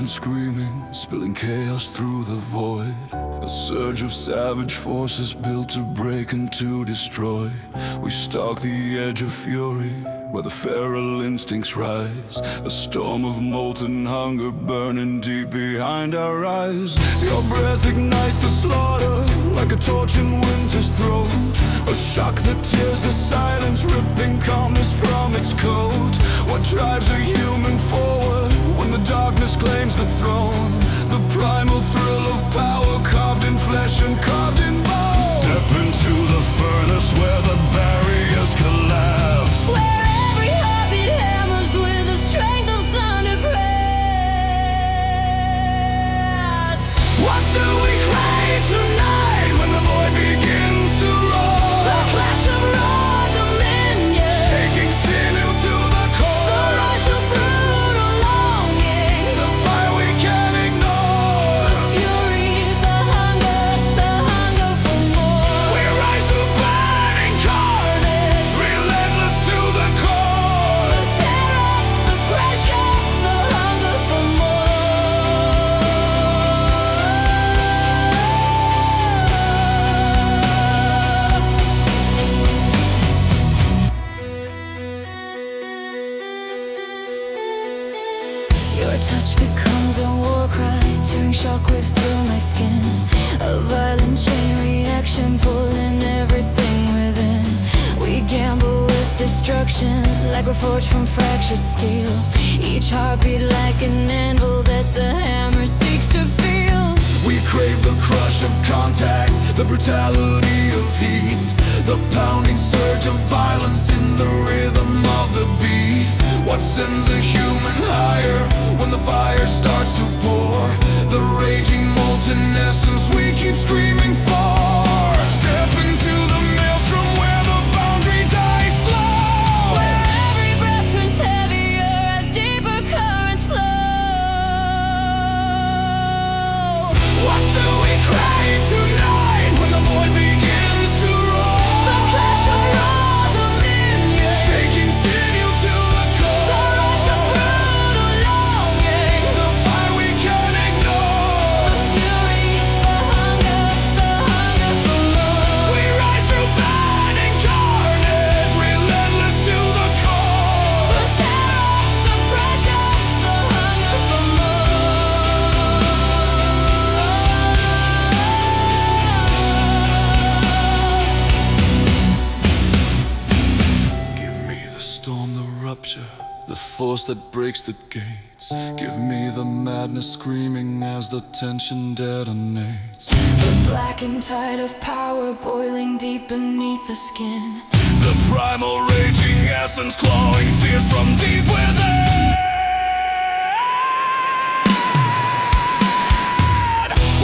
and screaming, spilling chaos through the void. A surge of savage forces built to break and to destroy. We stalk the edge of fury, where the feral instincts rise. A storm of molten hunger burning deep behind our eyes. Your breath ignites the slaughter like a torch in winter's throat. A shock that tears the silence, ripping calmness from its coat. What drives a human forward when the darkness claims the throne? The primal thrill of power, carved in flesh and carved in bone. Step into the furnace where the barriers collapse, where every heartbeat hammers with the strength of thunder breath. What do we crave tonight when the void begins to roar? The clash of raw dominion, Shaking sinew to the core. the rush of brutal longing, The fire we can't ignore. the fury, the hunger for more. We rise through burning carnage, relentless to the core. The terror, the pressure, the hunger for Your touch becomes a war cry, tearing shockwaves through my skin. A violent chain reaction, pulling everything within. We gamble with destruction, like we're forged from fractured steel. Each heartbeat like an anvil that the hammer seeks to feel. We crave the crush of contact, the brutality of heat, the pounding surge of violence in the rhythm of the beat. What sends a human higher when the fire starts to pour? The raging molten essence we keep screaming for. Step into the maelstrom where the boundary dies slow, Where every breath turns heavier as deeper currents flow. What do we crave tonight when the void begins to roar? The clash of raw dominion, Shaking sinew to the core. the rush of brutal longing, The fire we can't ignore. the fury, the hunger for more. We rise through burning carnage, relentless to the core. The terror, the pressure, the hunger for Give me the storm, the rupture, the force that breaks the gates. Give me the madness screaming as the tension detonates. The blackened tide of power boiling deep beneath the skin. The primal raging essence clawing fierce from deep within.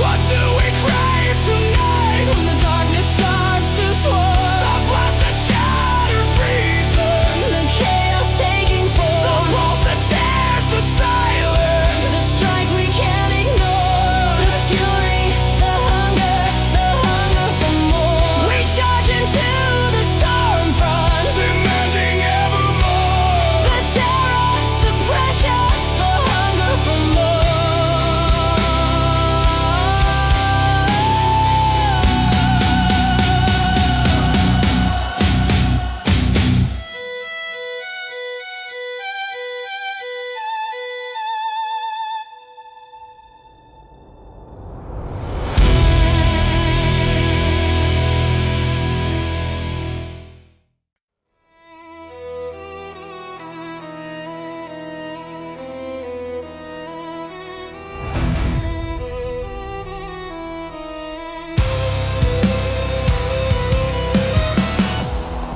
What do we crave tonight When the darkness starts to swirl, the blast that shatters reason, the chaos taking the form, pulse that tears the silence? the strike we can't ignore, the fury, the hunger for more. We charge into the storm front, Demanding evermore. the terror, the pressure, the hunger for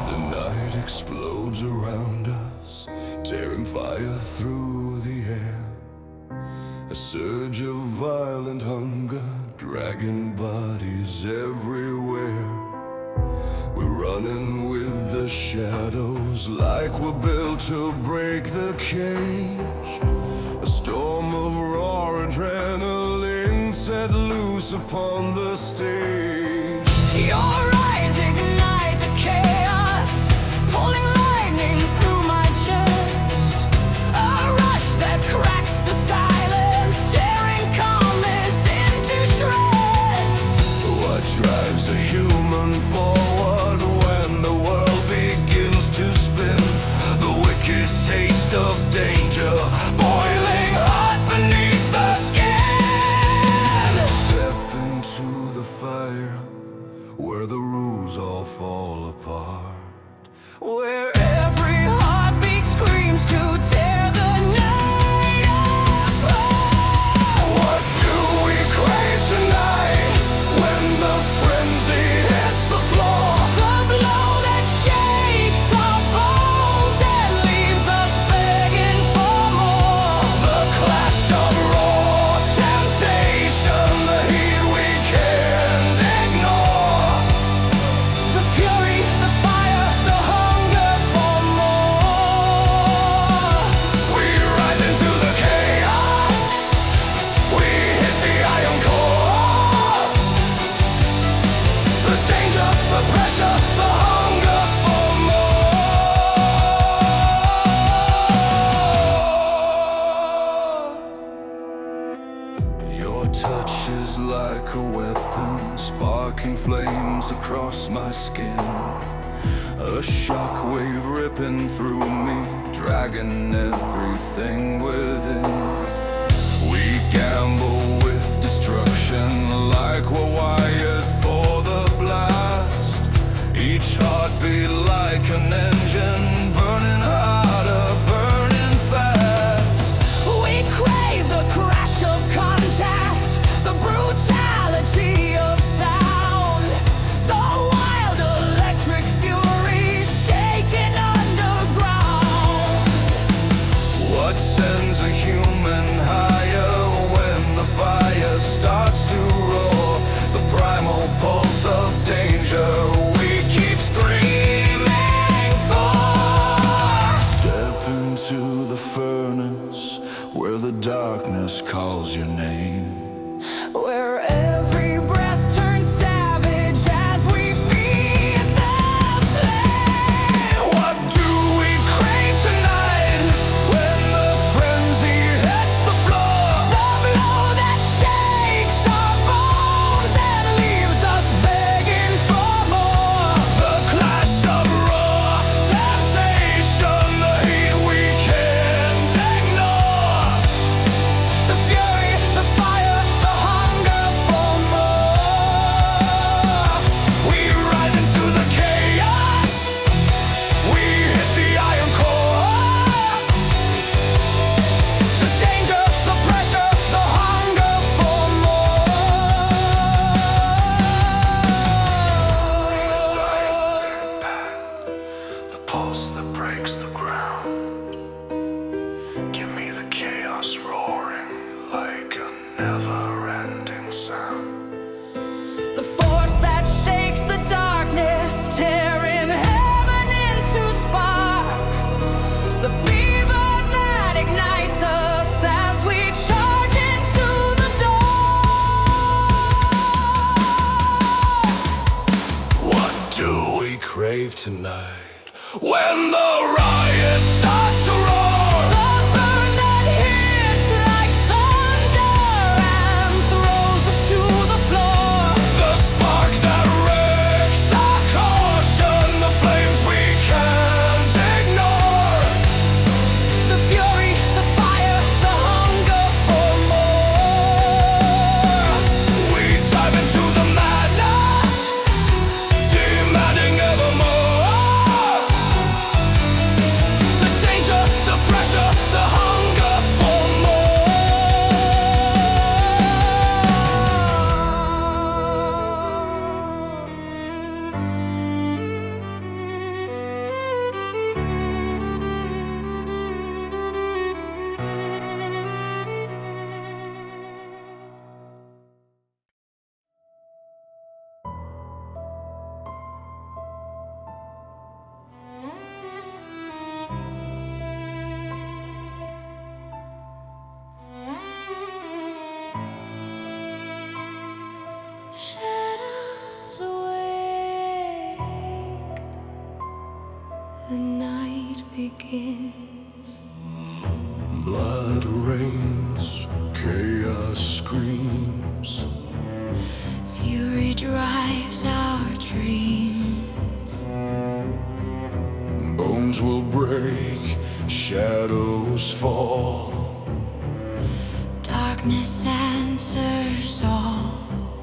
The night explodes around us, tearing fire through the air. A surge of violent hunger, dragging bodies everywhere. We're running with the shadows like we're built to break the cage. A storm of raw adrenaline set loose upon the stage. your eyes ignite the chaos, pulling lightning through my chest. A rush that cracks the silence. blast of danger, boiling hot beneath the skin. Step into the fire, where the rules all fall apart, where every heartbeat screams to tear the night apart. What do we crave tonight, when the frenzy hits the floor? The blow that shakes our bones and leaves us begging for more. The clash of raw temptation, the heat we can't ignore. The fury, the fire, the hunger for more. We rise into the chaos, we hit the iron core. The danger, the pressure, the hunger for more. Your touch is like a weapon, sparking flames across my skin. A shockwave ripping through me, dragging everything within. We gamble with destruction, like we're wired for the blast. Each heartbeat like an engine, burning harder, burning fast. We crave the crash of contact, the brutality of sound, the wild electric fury shaking underground. What sends a human higher when the fire starts to roar? The primal pulse of danger we keep screaming for. Step into the furnace, where the darkness calls your name. Where every breath turns savage as we feed the flame. What do we crave tonight, when the frenzy hits the floor? The blow that shakes our bones and leaves us begging for more. The clash of raw temptation, the heat we can't ignore. The fury, the fire, the hunger for more. We rise into the chaos, we hit the iron core. The danger, the pressure, the hunger for more. The pulse that breaks the ground. Give me the chaos roaring like a never-ending sound. The force that shakes the darkness, tearing heaven into sparks. The fever that ignites us as we charge into the dawn. What do we crave tonight, when the riot starts to roar? The burn that hits like thunder and throws us to the floor. The spark that wrecks our caution, the flames we can't ignore. The fury, the fire, the hunger for more. We dive into the madness, demanding evermore. The danger, the pressure, the hunger for Shadows awake, the night begins. blood rains, chaos screams. Fury drives our dreams. Bones will break, shadows fall. Darkness answers all.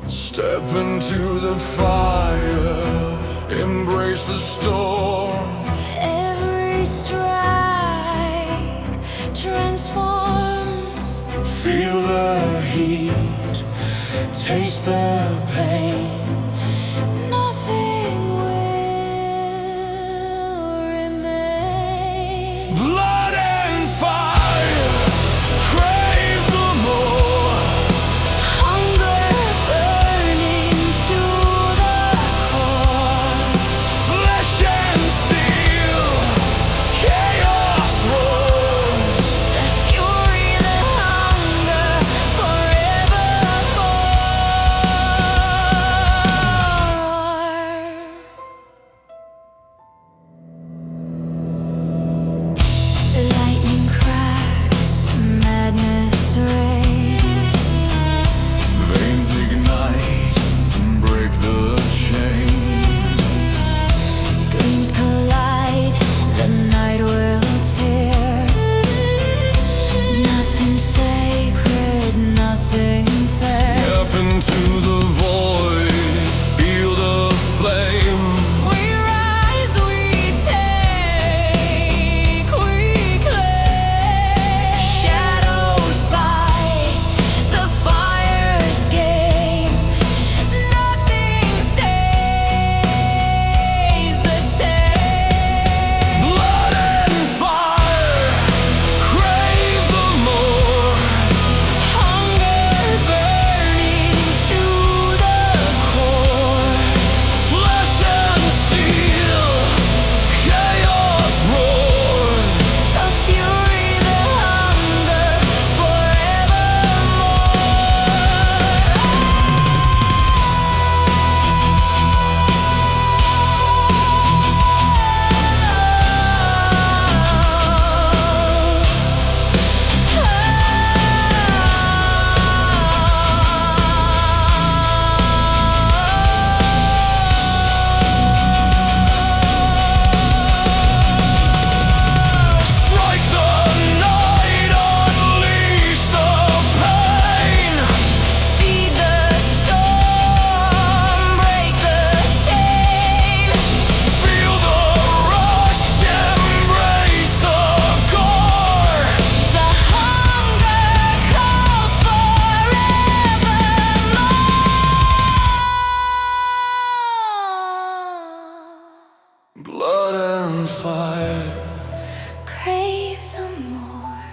Step into the fire, embrace the storm. Every strike transforms. Feel the heat, taste the pain. Nothing will remain. Blood and fire, crave the more. Hunger burning to the core. Flesh and steel, chaos roars. The fury, the hunger, forevermore. Lightning cracks, madness reigns. Veins ignite and break the chains. Screams collide, the night will tear. Nothing sacred, nothing fair. Step into the void, feel the flame. We rise, we take, we claim. Shadows bite, the fire's game. Nothing stays the same. Blood and fire, crave the more. Hunger burning to the core. Flesh and steel, chaos roars. The fury, the hunger, forevermore. Strike the night, unleash the pain. Feed the storm, break the chain. Feel the rush, embrace the gore. The hunger calls forevermore. Blood and fire, Crave the more.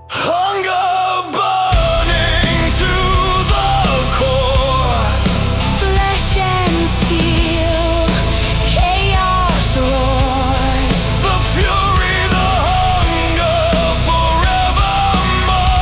hunger burning to the core. Flesh and steel, chaos roars. The fury, the hunger, forevermore.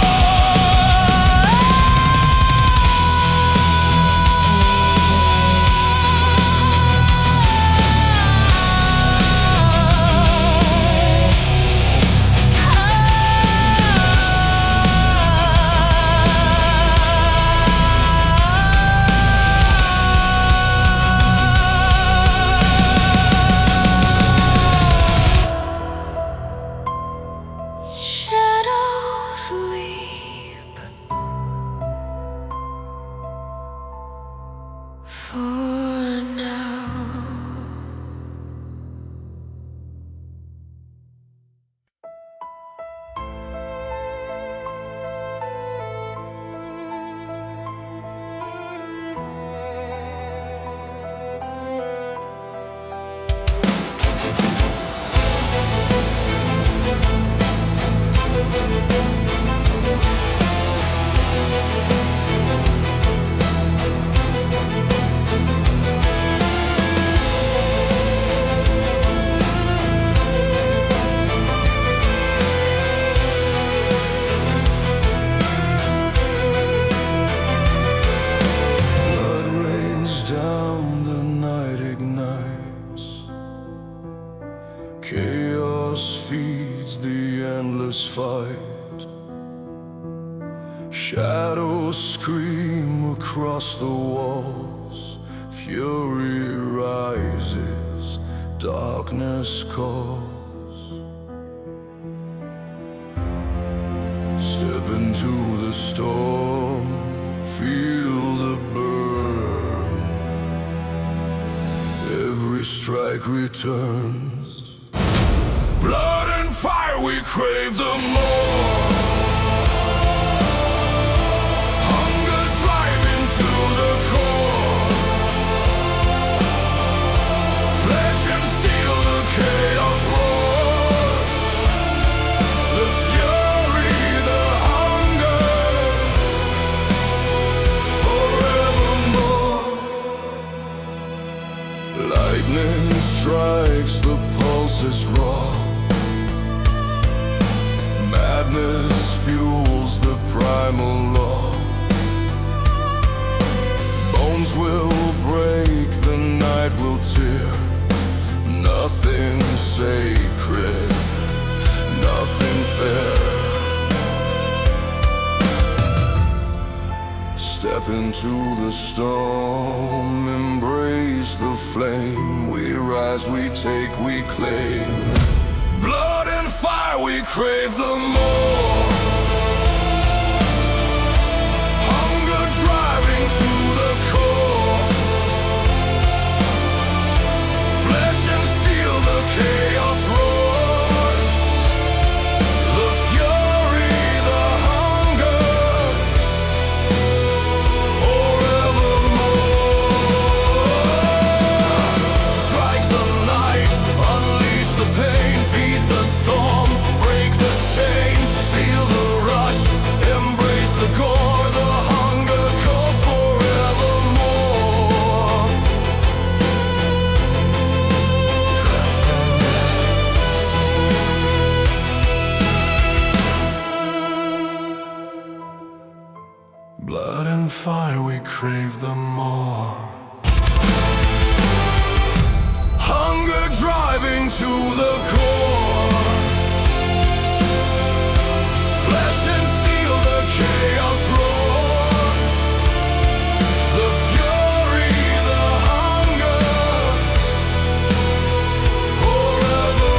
Shadows leap for now. Blood rains down, the night ignites. Chaos feeds the endless fight. Shadows scream across the walls. Fury rises, darkness calls. Step into the storm, feel the burn. Every strike returns. Blood and fire, we crave the more. Hunger driving to the core. Flesh and steel, the chaos roars. The fury, the hunger, forevermore. Lightning strikes, the pulse is raw. Madness fuels the primal law. Bones will break, the night will tear. Nothing sacred, nothing fair. Step into the storm, embrace the flame. We rise, we take, we claim. Blood and fire, we crave the more. Hunger driving to the core. Flesh and steel, the chaos roars. The fury, the hunger, forevermore. Strike the night, unleash the pain. Feed the storm, break the chain. Feel the rush, embrace the gore. The hunger calls forevermore. Blood and fire, we crave the more. Hunger driving to the core. Flesh and steel, the chaos roar. The fury, the hunger, forevermore.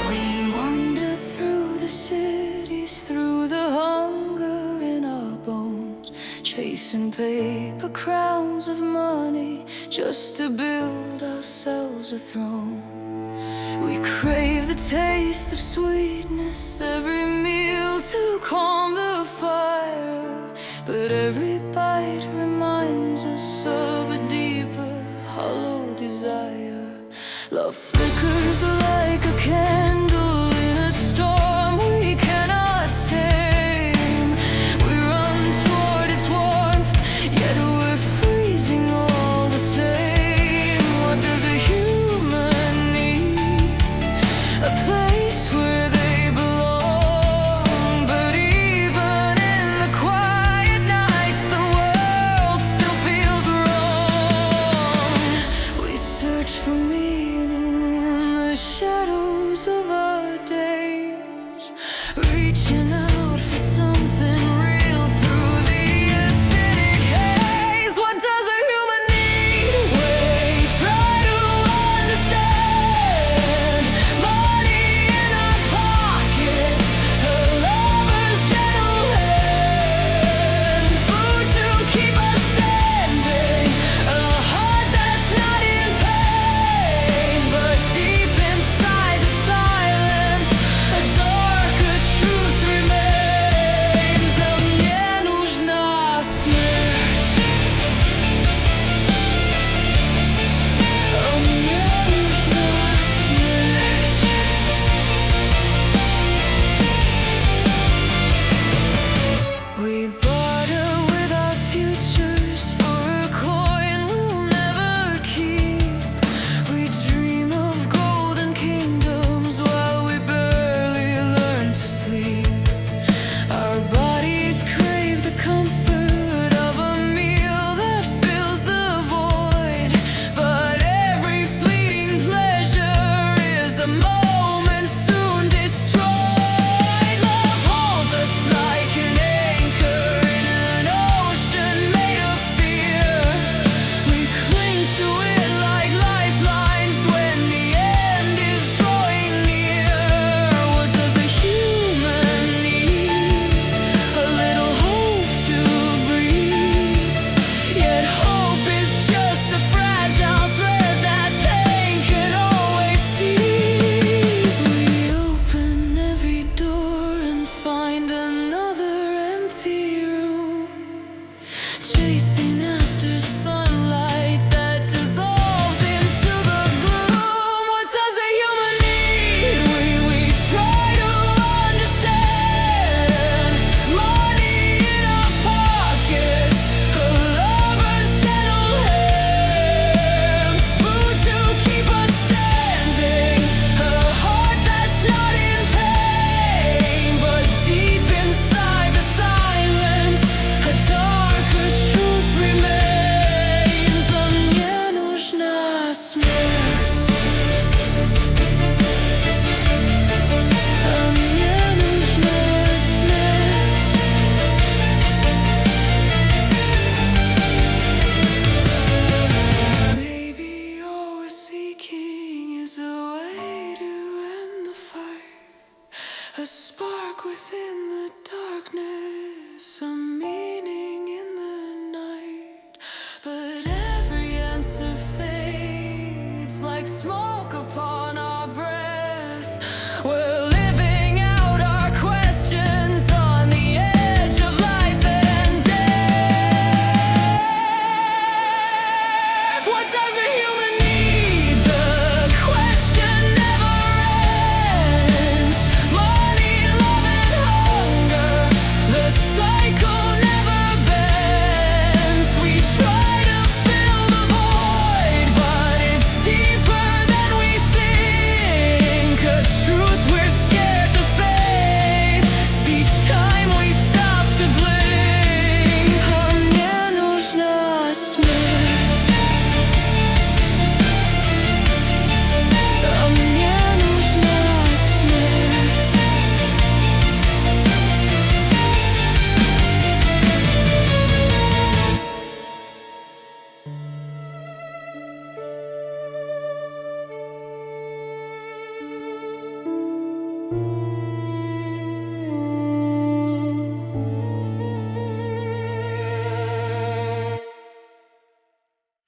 We wander through the cities, through the hunger in our bones, chasing paper crowns of money just to build ourselves a throne. We crave the taste of sweetness, every meal to calm the fire. But every bite reminds us of a deeper, hollow desire. Love flickers like a candle in a storm we cannot tame. We run toward its warmth, yet we're freezing all the same. What does a human need? A place where they belong. But even in the quiet nights, the world still feels wrong. We search for meaning in the shadows of our days, reaching out for something real through the acidic haze. What does a human need? We try to understand. Money in our pockets, a lover's gentle hand, food to keep us standing, a heart that's not in pain. But deep inside the silence, a darker truth remains. spark within the darkness, a meaning in the